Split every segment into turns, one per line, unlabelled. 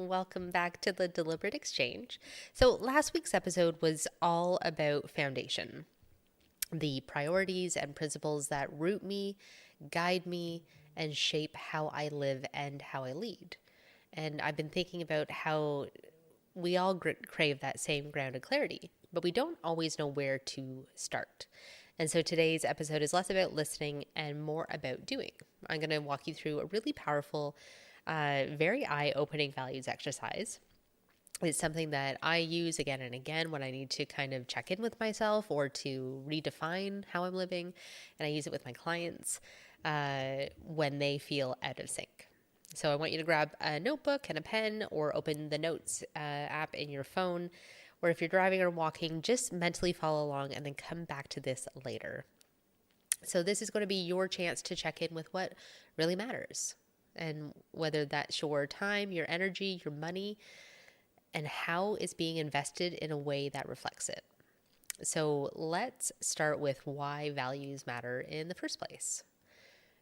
Welcome back to the Deliberate Exchange. So, last week's episode was all about foundation, the priorities and principles that root me, guide me, and shape how I live and how I lead. And I've been thinking about how we all crave that same grounded clarity, but we don't always know where to start. And so today's episode is less about listening and more about doing. I'm going to walk you through a really powerful, very eye opening values exercise. It's something that I use again and again when I need to kind of check in with myself or to redefine how I'm living. And I use it with my clients when they feel out of sync. So I want you to grab a notebook and a pen or open the notes app in your phone. Or if you're driving or walking, just mentally follow along and then come back to this later. So this is going to be your chance to check in with what really matters. And whether that's your time, your energy, your money, and how it's being invested in a way that reflects it. So let's start with why values matter in the first place.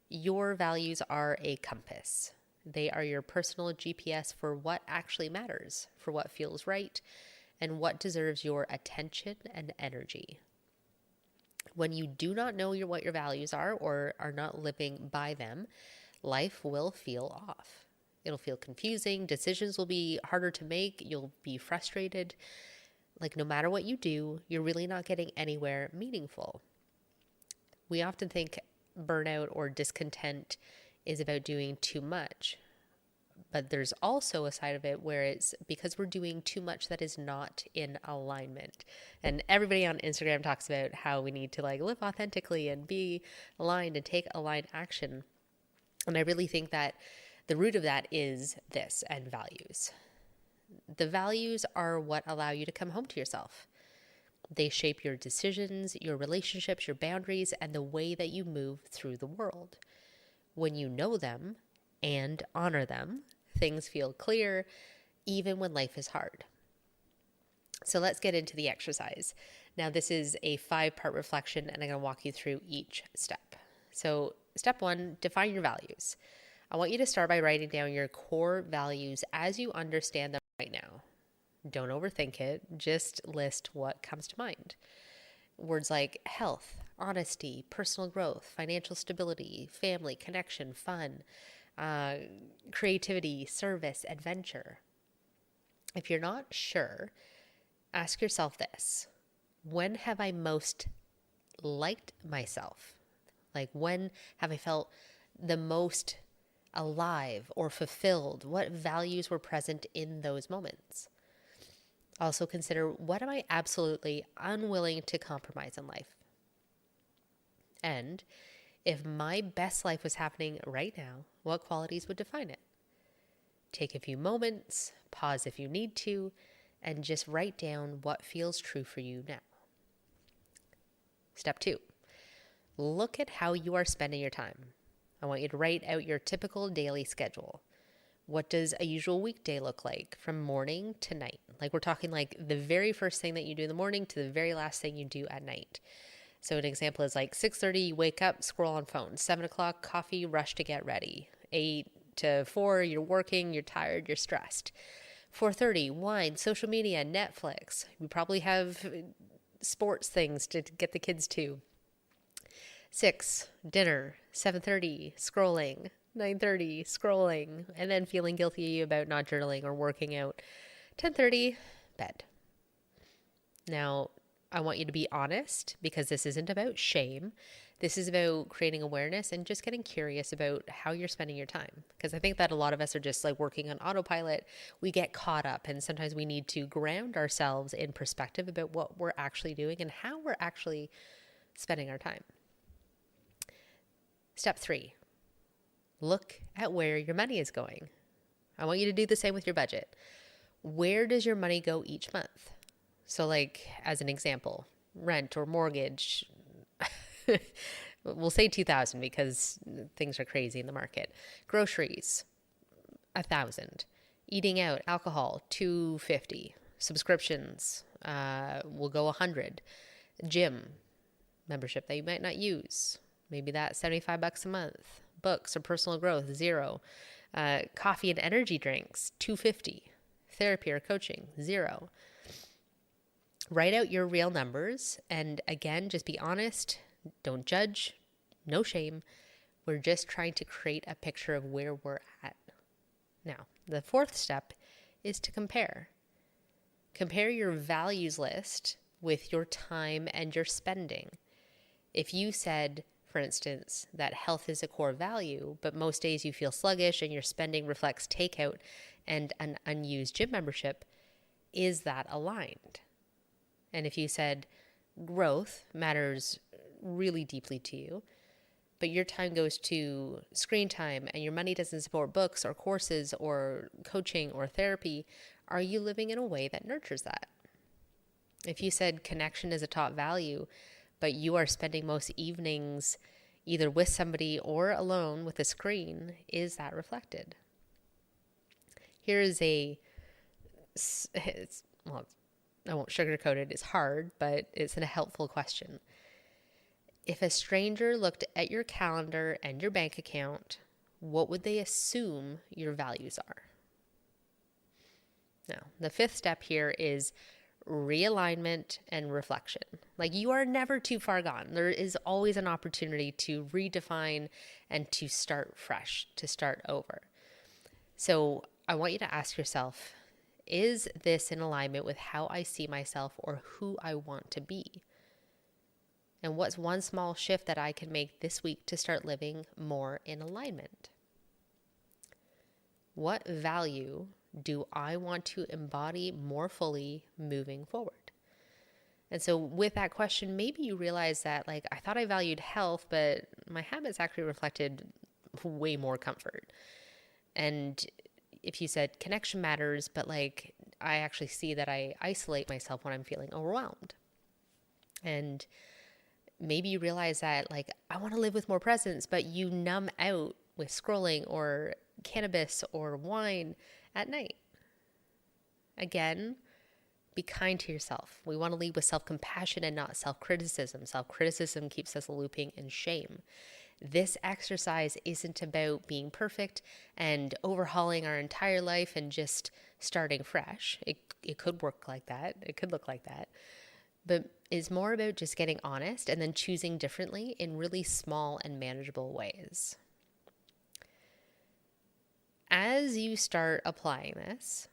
Your values are a compass. They are your personal GPS for what actually matters, for what feels right, and what deserves your attention and energy. When you do not know what your values are or are not living by them, life will feel off. It'll feel confusing. Decisions will be harder to make. You'll be frustrated. Like no matter what you do, you're really not getting anywhere meaningful. We often think burnout or discontent is about doing too much. But there's also a side of it where it's because we're doing too much that is not in alignment. And everybody on Instagram talks about how we need to live authentically and be aligned and take aligned action. And I really think that the root of that is this and values. The values are what allow you to come home to yourself. They shape your decisions, your relationships, your boundaries, and the way that you move through the world. When you know them and honor them, things feel clear, even when life is hard. So let's get into the exercise. Now, this is a 5-part reflection, and I'm going to walk you through each step. So step 1, define your values. I want you to start by writing down your core values as you understand them right now. Don't overthink it. Just list what comes to mind. Words like health, honesty, personal growth, financial stability, family, connection, fun, creativity, service, adventure. If you're not sure, ask yourself this. When have I most liked myself? When have I felt the most alive or fulfilled? What values were present in those moments? Also consider, what am I absolutely unwilling to compromise in life? And if my best life was happening right now, what qualities would define it? Take a few moments, pause if you need to, and just write down what feels true for you now. Step 2, look at how you are spending your time. I want you to write out your typical daily schedule. What does a usual weekday look like from morning to night? We're talking the very first thing that you do in the morning to the very last thing you do at night. So an example is 6:30, you wake up, scroll on phone. 7 o'clock, coffee, rush to get ready. 8 to 4, you're working, you're tired, you're stressed. 4:30, wine, social media, Netflix. You probably have sports things to get the kids to. 6, dinner. 7:30, scrolling. 9:30, scrolling. And then feeling guilty about not journaling or working out. 10:30, bed. Now, I want you to be honest, because this isn't about shame. This is about creating awareness and just getting curious about how you're spending your time. Because I think that a lot of us are just working on autopilot. We get caught up, and sometimes we need to ground ourselves in perspective about what we're actually doing and how we're actually spending our time. Step 3, look at where your money is going. I want you to do the same with your budget. Where does your money go each month? So as an example, rent or mortgage, we'll say 2,000 because things are crazy in the market. Groceries, 1,000. Eating out, alcohol, 250. Subscriptions, will go 100. Gym membership that you might not use, maybe that's $75 a month. Books or personal growth, 0. Coffee and energy drinks, $250. therapy or coaching? 0. Write out your real numbers. And again, just be honest. Don't judge. No shame. We're just trying to create a picture of where we're at. Now, the 4th step is to compare. Compare your values list with your time and your spending. If you said, for instance, that health is a core value, but most days you feel sluggish and your spending reflects takeout and an unused gym membership, is that aligned? And if you said growth matters really deeply to you, but your time goes to screen time and your money doesn't support books or courses or coaching or therapy, are you living in a way that nurtures that? If you said connection is a top value, but you are spending most evenings either with somebody or alone with a screen, is that reflected? Here is I won't sugarcoat it, it's hard, but it's a helpful question. If a stranger looked at your calendar and your bank account, what would they assume your values are? Now, the 5th step here is realignment and reflection. Like, you are never too far gone. There is always an opportunity to redefine and to start fresh, to start over. So I want you to ask yourself, is this in alignment with how I see myself or who I want to be? And what's one small shift that I can make this week to start living more in alignment? What value do I want to embody more fully moving forward? And so with that question, maybe you realize that, like, I thought I valued health, but my habits actually reflected way more comfort. And if you said connection matters, but like, I actually see that I isolate myself when I'm feeling overwhelmed. And maybe you realize that, like, I want to live with more presence, but you numb out with scrolling or cannabis or wine at night. Again, be kind to yourself. We want to lead with self-compassion and not self-criticism. Self-criticism keeps us looping in shame. This exercise isn't about being perfect and overhauling our entire life and just starting fresh. It could work like that. It could look like that. But it's more about just getting honest and then choosing differently in really small and manageable ways. As you start applying this,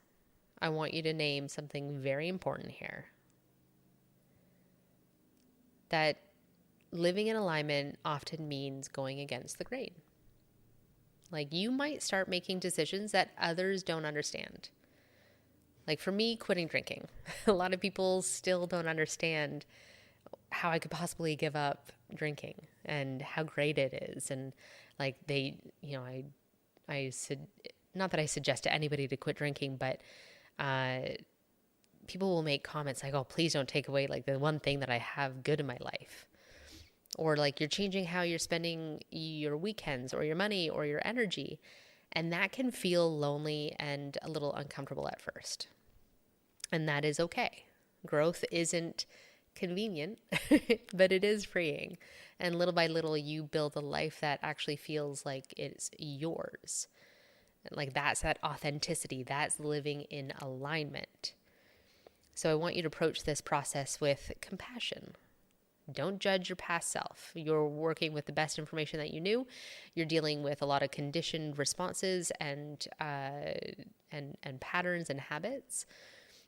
I want you to name something very important here. That living in alignment often means going against the grain. Like, you might start making decisions that others don't understand. Like, for me, quitting drinking. A lot of people still don't understand how I could possibly give up drinking and how great it is. And like, they, I said, not that I suggest to anybody to quit drinking, but people will make comments like, oh, please don't take away like the one thing that I have good in my life. Or like, you're changing how you're spending your weekends or your money or your energy. And that can feel lonely and a little uncomfortable at first. And that is okay. Growth isn't convenient, but it is freeing. And little by little, you build a life that actually feels like it's yours. Like, that's that authenticity. That's living in alignment. So I want you to approach this process with compassion. Don't judge your past self. You're working with the best information that you knew. You're dealing with a lot of conditioned responses and patterns and habits.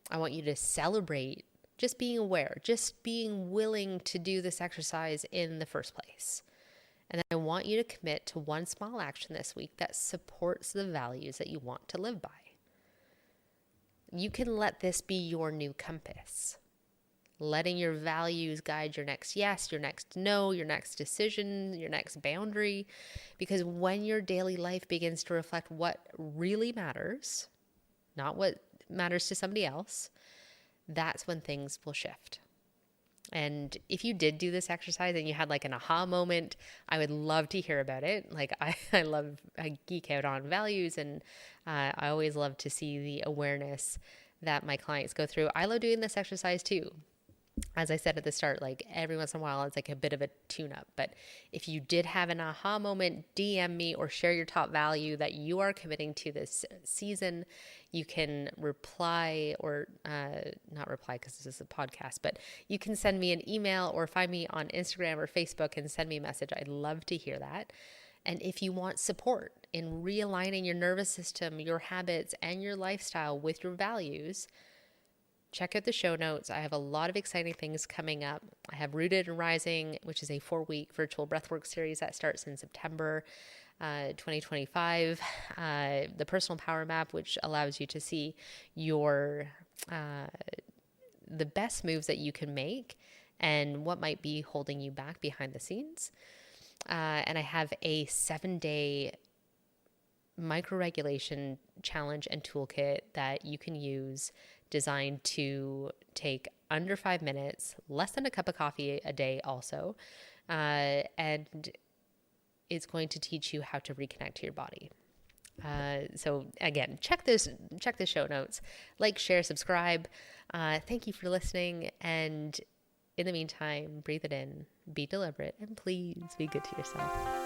I want you to celebrate just being aware, just being willing to do this exercise in the first place. And then I want you to commit to one small action this week that supports the values that you want to live by. You can let this be your new compass. Letting your values guide your next yes, your next no, your next decision, your next boundary. Because when your daily life begins to reflect what really matters, not what matters to somebody else, that's when things will shift. And if you did do this exercise and you had like an aha moment, I would love to hear about it. Like, I geek out on values, and I always love to see the awareness that my clients go through. I love doing this exercise too. As I said at the start, like every once in a while, it's like a bit of a tune up. But if you did have an aha moment, DM me or share your top value that you are committing to this season. You can reply or not reply because this is a podcast, but you can send me an email or find me on Instagram or Facebook and send me a message. I'd love to hear that. And if you want support in realigning your nervous system, your habits, and your lifestyle with your values, check out the show notes. I have a lot of exciting things coming up. I have Rooted and Rising, which is a 4-week virtual breathwork series that starts in September 2025. The Personal Power Map, which allows you to see your the best moves that you can make and what might be holding you back behind the scenes. And I have a 7-day microregulation challenge and toolkit that you can use, designed to take under 5 minutes, less than a cup of coffee a day also. And it's going to teach you how to reconnect to your body. So again, check the show notes, like, share, subscribe. Thank you for listening. And in the meantime, breathe it in, be deliberate, and please be good to yourself.